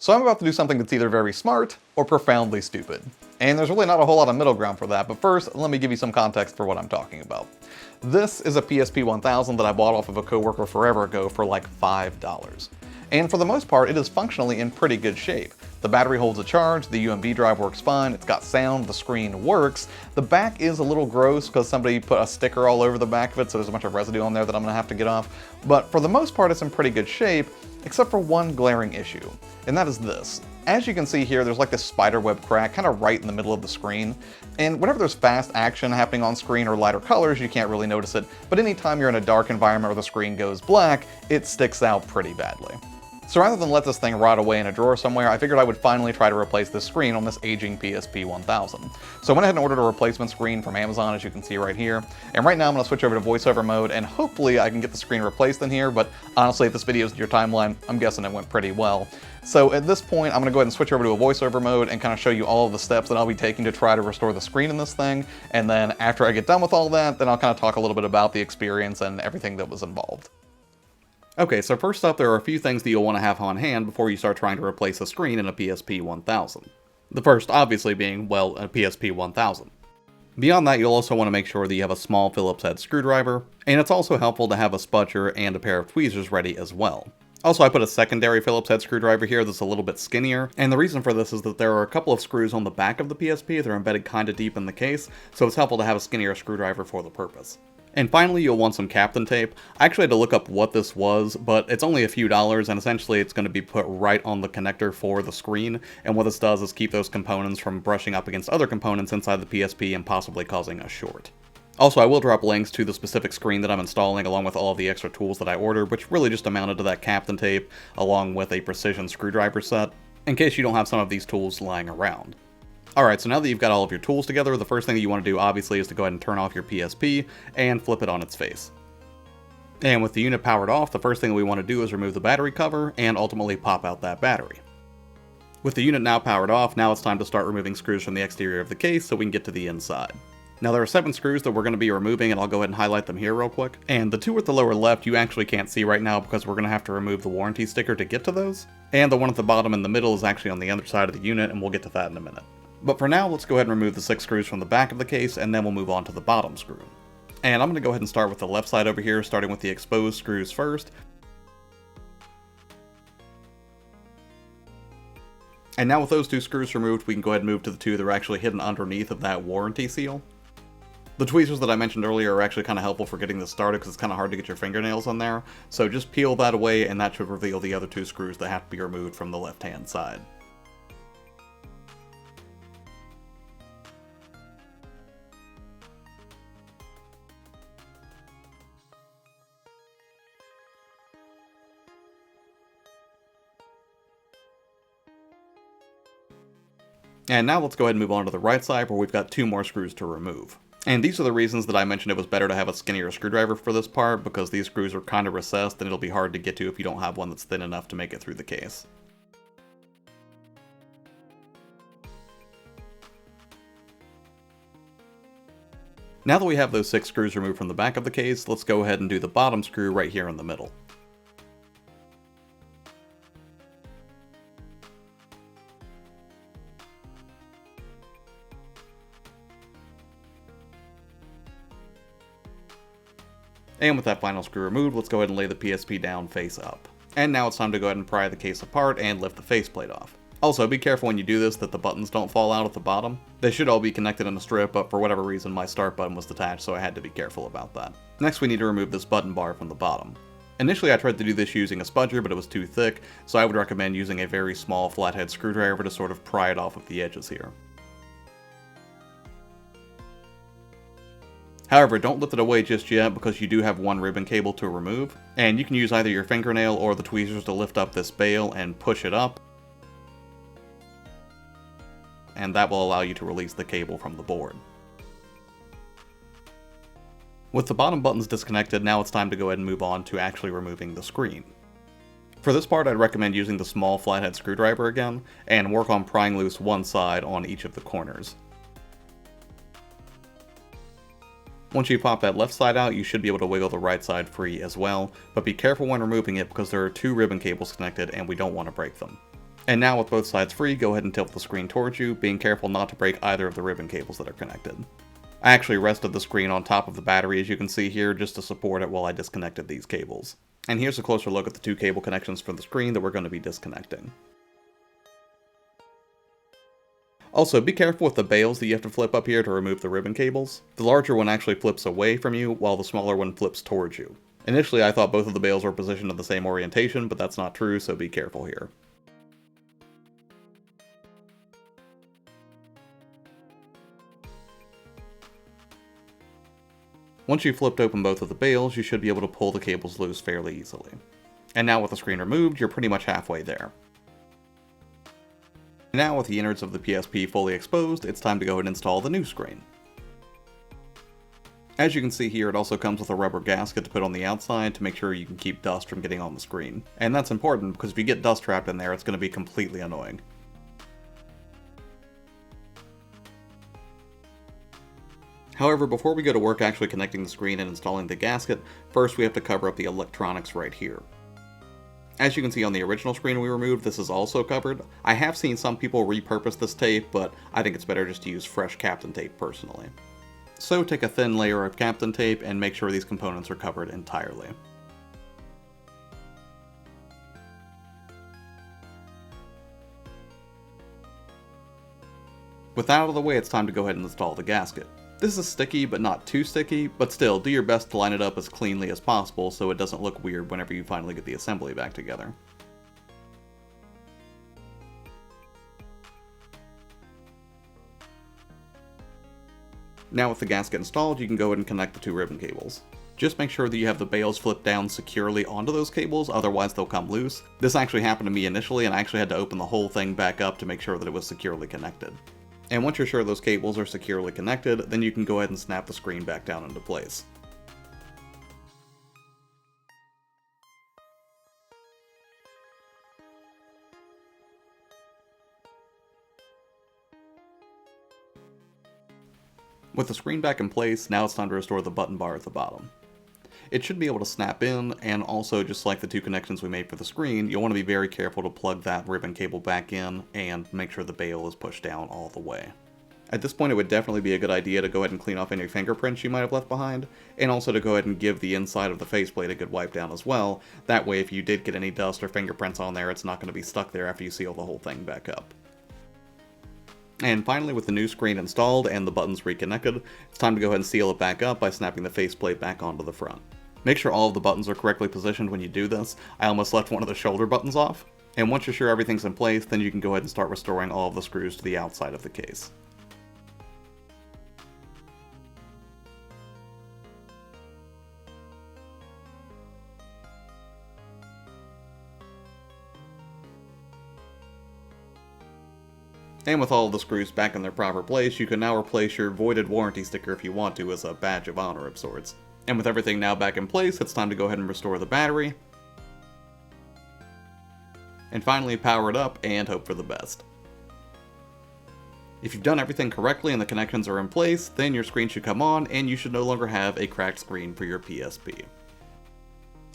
So I'm about to do something that's either very smart or profoundly stupid. And there's really not a whole lot of middle ground for that, but first, let me give you some context for what I'm talking about. This is a PSP 1000 that I bought off of a coworker forever ago for like $5. And for the most part, it is functionally in pretty good shape. The battery holds a charge, the USB drive works fine, it's got sound, the screen works. The back is a little gross because somebody put a sticker all over the back of it, so there's a bunch of residue on there that I'm gonna have to get off. But for the most part, it's in pretty good shape, except for one glaring issue, and that is this. As you can see here, there's like this spiderweb crack kind of right in the middle of the screen. And whenever there's fast action happening on screen or lighter colors, you can't really notice it. But anytime you're in a dark environment where the screen goes black, it sticks out pretty badly. So rather than let this thing rot away in a drawer somewhere, I figured I would finally try to replace this screen on this aging PSP 1000. So I went ahead and ordered a replacement screen from Amazon, as you can see right here. And right now I'm going to switch over to voiceover mode, and hopefully I can get the screen replaced in here, but honestly, if this video is in your timeline, I'm guessing it went pretty well. So at this point, I'm going to go ahead and switch over to a voiceover mode and kind of show you all of the steps that I'll be taking to try to restore the screen in this thing. And then after I get done with all that, then I'll kind of talk a little bit about the experience and everything that was involved. Okay, so first up, there are a few things that you'll want to have on hand before you start trying to replace a screen in a PSP 1000. The first, obviously, being, well, a PSP 1000. Beyond that, you'll also want to make sure that you have a small Phillips head screwdriver, and it's also helpful to have a spudger and a pair of tweezers ready as well. Also, I put a secondary Phillips head screwdriver here that's a little bit skinnier, and the reason for this is that there are a couple of screws on the back of the PSP that are embedded kinda deep in the case, so it's helpful to have a skinnier screwdriver for the purpose. And finally, you'll want some Kapton tape. I actually had to look up what this was, but it's only a few dollars, and essentially it's going to be put right on the connector for the screen, and what this does is keep those components from brushing up against other components inside the PSP and possibly causing a short. Also, I will drop links to the specific screen that I'm installing along with all of the extra tools that I ordered, which really just amounted to that Kapton tape along with a precision screwdriver set, in case you don't have some of these tools lying around. Alright, so now that you've got all of your tools together, the first thing that you want to do obviously is to go ahead and turn off your PSP and flip it on its face. And with the unit powered off, the first thing that we want to do is remove the battery cover and ultimately pop out that battery. With the unit now powered off, now it's time to start removing screws from the exterior of the case so we can get to the inside. Now there are 7 screws that we're going to be removing, and I'll go ahead and highlight them here real quick. And the 2 at the lower left you actually can't see right now because we're going to have to remove the warranty sticker to get to those. And the one at the bottom in the middle is actually on the other side of the unit, and we'll get to that in a minute. But for now, let's go ahead and remove the 6 screws from the back of the case, and then we'll move on to the bottom screw. And I'm going to go ahead and start with the left side over here, starting with the exposed screws first. And now with those 2 screws removed, we can go ahead and move to the 2 that are actually hidden underneath of that warranty seal. The tweezers that I mentioned earlier are actually kind of helpful for getting this started because it's kind of hard to get your fingernails on there. So just peel that away, and that should reveal the other 2 screws that have to be removed from the left-hand side. And now let's go ahead and move on to the right side where we've got 2 more screws to remove. And these are the reasons that I mentioned it was better to have a skinnier screwdriver for this part, because these screws are kind of recessed and it'll be hard to get to if you don't have one that's thin enough to make it through the case. Now that we have those 6 screws removed from the back of the case, let's go ahead and do the bottom screw right here in the middle. And with that final screw removed, let's go ahead and lay the PSP down face up. And now it's time to go ahead and pry the case apart and lift the faceplate off. Also, be careful when you do this that the buttons don't fall out at the bottom. They should all be connected in a strip, but for whatever reason my start button was detached, so I had to be careful about that. Next we need to remove this button bar from the bottom. Initially I tried to do this using a spudger, but it was too thick, so I would recommend using a very small flathead screwdriver to sort of pry it off of the edges here. However, don't lift it away just yet because you do have 1 ribbon cable to remove, and you can use either your fingernail or the tweezers to lift up this bail and push it up, and that will allow you to release the cable from the board. With the bottom buttons disconnected, now it's time to go ahead and move on to actually removing the screen. For this part, I'd recommend using the small flathead screwdriver again, and work on prying loose one side on each of the corners. Once you pop that left side out, you should be able to wiggle the right side free as well, but be careful when removing it because there are 2 ribbon cables connected and we don't want to break them. And now with both sides free, go ahead and tilt the screen towards you, being careful not to break either of the ribbon cables that are connected. I actually rested the screen on top of the battery, as you can see here, just to support it while I disconnected these cables. And here's a closer look at the two cable connections for the screen that we're going to be disconnecting. Also, be careful with the bails that you have to flip up here to remove the ribbon cables. The larger one actually flips away from you, while the smaller one flips towards you. Initially, I thought both of the bails were positioned in the same orientation, but that's not true, so be careful here. Once you've flipped open both of the bails, you should be able to pull the cables loose fairly easily. And now with the screen removed, you're pretty much halfway there. Now with the innards of the PSP fully exposed, it's time to go ahead and install the new screen. As you can see here, it also comes with a rubber gasket to put on the outside to make sure you can keep dust from getting on the screen. And that's important because if you get dust trapped in there, it's going to be completely annoying. However, before we go to work actually connecting the screen and installing the gasket, first we have to cover up the electronics right here. As you can see on the original screen we removed, this is also covered. I have seen some people repurpose this tape, but I think it's better just to use fresh Kapton tape personally. So take a thin layer of Kapton tape and make sure these components are covered entirely. With that out of the way, it's time to go ahead and install the gasket. This is sticky, but not too sticky, but still, do your best to line it up as cleanly as possible so it doesn't look weird whenever you finally get the assembly back together. Now with the gasket installed, you can go ahead and connect the two ribbon cables. Just make sure that you have the bails flipped down securely onto those cables, otherwise they'll come loose. This actually happened to me initially, and I actually had to open the whole thing back up to make sure that it was securely connected. And once you're sure those cables are securely connected, then you can go ahead and snap the screen back down into place. With the screen back in place, now it's time to restore the button bar at the bottom. It should be able to snap in, and also just like the two connections we made for the screen, you'll want to be very careful to plug that ribbon cable back in and make sure the bail is pushed down all the way. At this point, it would definitely be a good idea to go ahead and clean off any fingerprints you might have left behind, and also to go ahead and give the inside of the faceplate a good wipe down as well. That way, if you did get any dust or fingerprints on there, it's not going to be stuck there after you seal the whole thing back up. And finally, with the new screen installed and the buttons reconnected, it's time to go ahead and seal it back up by snapping the faceplate back onto the front. Make sure all of the buttons are correctly positioned when you do this. I almost left one of the shoulder buttons off. And once you're sure everything's in place, then you can go ahead and start restoring all of the screws to the outside of the case. And with all of the screws back in their proper place, you can now replace your voided warranty sticker if you want to as a badge of honor of sorts. And with everything now back in place, it's time to go ahead and restore the battery. And finally power it up and hope for the best. If you've done everything correctly and the connections are in place, then your screen should come on and you should no longer have a cracked screen for your PSP.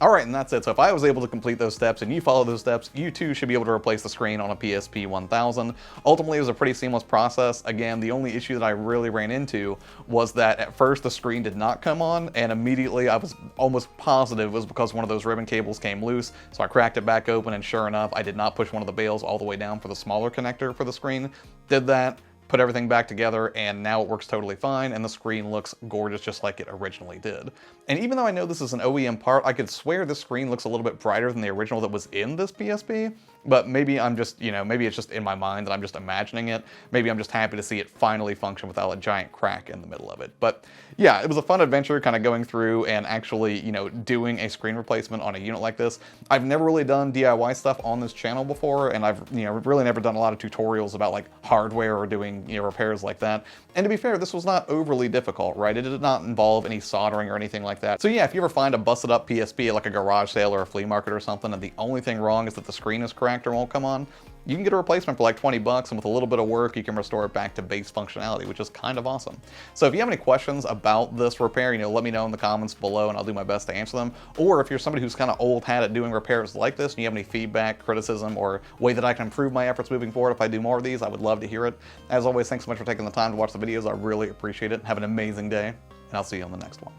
Alright, and that's it. So if I was able to complete those steps and you follow those steps, you too should be able to replace the screen on a PSP 1000. Ultimately, it was a pretty seamless process. Again, the only issue that I really ran into was that at first the screen did not come on, and immediately I was almost positive it was because one of those ribbon cables came loose. So I cracked it back open, and sure enough, I did not push one of the bails all the way down for the smaller connector for the screen. Did that, put everything back together, and now it works totally fine, and the screen looks gorgeous just like it originally did. And even though I know this is an OEM part, I could swear this screen looks a little bit brighter than the original that was in this PSP, but maybe I'm just, maybe it's just in my mind and I'm just imagining it. Maybe I'm just happy to see it finally function without a giant crack in the middle of it. But yeah, it was a fun adventure kind of going through and actually, doing a screen replacement on a unit like this. I've never really done DIY stuff on this channel before, and I've, really never done a lot of tutorials about like hardware or doing, repairs like that. And to be fair, this was not overly difficult, right? It did not involve any soldering or anything like that. So yeah, if you ever find a busted up PSP at like a garage sale or a flea market or something, and the only thing wrong is that the screen is cracked, retractor won't come on, you can get a replacement for like 20 bucks, and with a little bit of work, you can restore it back to base functionality, which is kind of awesome. So if you have any questions about this repair, let me know in the comments below and I'll do my best to answer them. Or if you're somebody who's kind of old hat at doing repairs like this and you have any feedback, criticism, or way that I can improve my efforts moving forward if I do more of these, I would love to hear it. As always, thanks so much for taking the time to watch the videos. I really appreciate it. Have an amazing day, and I'll see you on the next one.